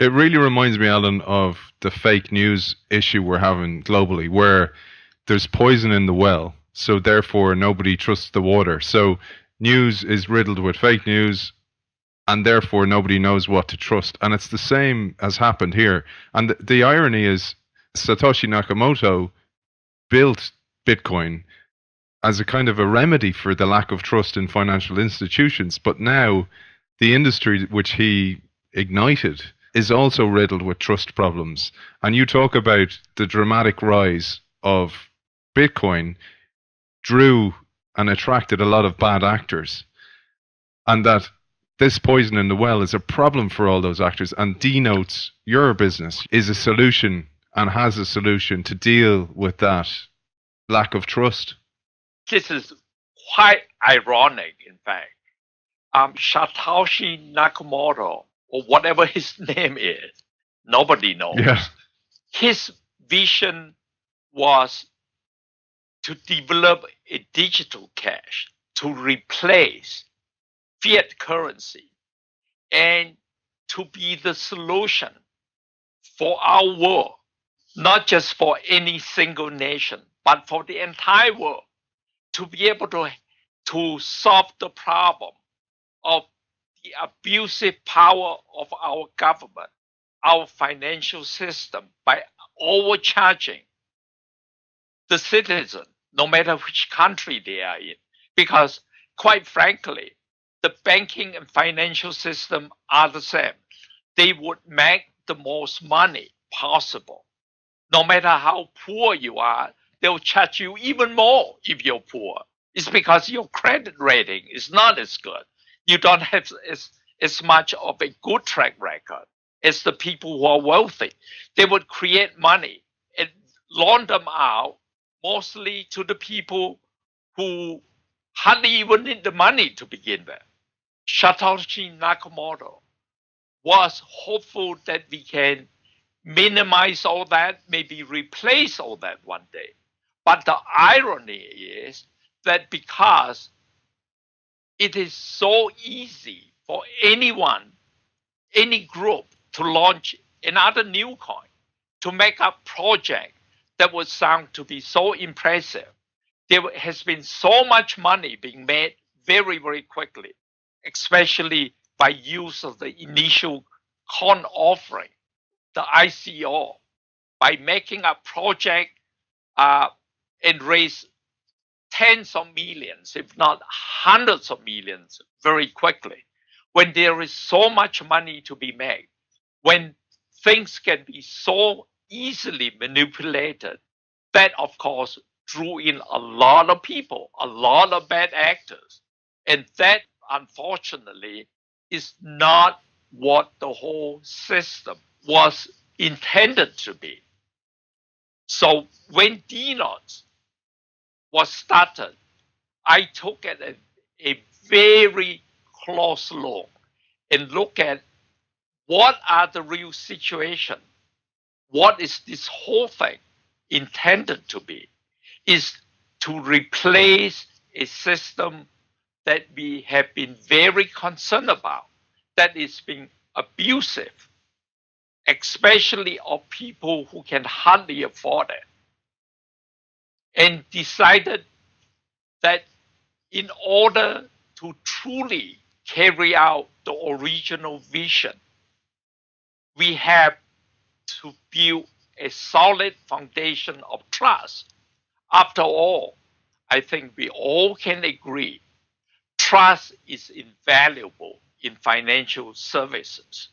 It really reminds me, Alan, of the fake news issue we're having globally, where there's poison in the well, so therefore nobody trusts the water. So news is riddled with fake news, and therefore nobody knows what to trust. And it's the same as happened here. And the irony is, Satoshi Nakamoto built Bitcoin as a kind of a remedy for the lack of trust in financial institutions. But now the industry which he ignited is also riddled with trust problems. And you talk about the dramatic rise of Bitcoin drew and attracted a lot of bad actors, and that this poison in the well is a problem for all those actors. And DNotes, your business, is a solution and has a solution to deal with that lack of trust. This is quite ironic, in fact. Satoshi Nakamoto, or whatever his name is, nobody knows. Yeah. His vision was to develop a digital cash to replace fiat currency and to be the solution for our world, not just for any single nation, but for the entire world, to be able to solve the problem of the abusive power of our government, our financial system, by overcharging the citizen, no matter which country they are in. Because quite frankly, the banking and financial system are the same. They would make the most money possible. No matter how poor you are, they'll charge you even more if you're poor. It's because your credit rating is not as good. You don't have as much of a good track record as the people who are wealthy. They would create money and loan them out mostly to the people who hardly even need the money to begin with. Satoshi Nakamoto was hopeful that we can minimize all that, maybe replace all that one day. But the irony is that because it is so easy for anyone, any group to launch another new coin, to make a project that would sound to be so impressive, there has been so much money being made very, very quickly, especially by use of the initial coin offering, the ICO, by making a project and raise tens of millions, if not hundreds of millions, very quickly. When there is so much money to be made, when things can be so easily manipulated, that of course drew in a lot of people, a lot of bad actors. And that, unfortunately, is not what the whole system was intended to be. So when DNotes was started, I took it a very close look and look at what are the real situation. What is this whole thing intended to be? Is to replace a system that we have been very concerned about, that is being abusive, especially of people who can hardly afford it. And decided that in order to truly carry out the original vision, we have to build a solid foundation of trust. After all, I think we all can agree, trust is invaluable in financial services.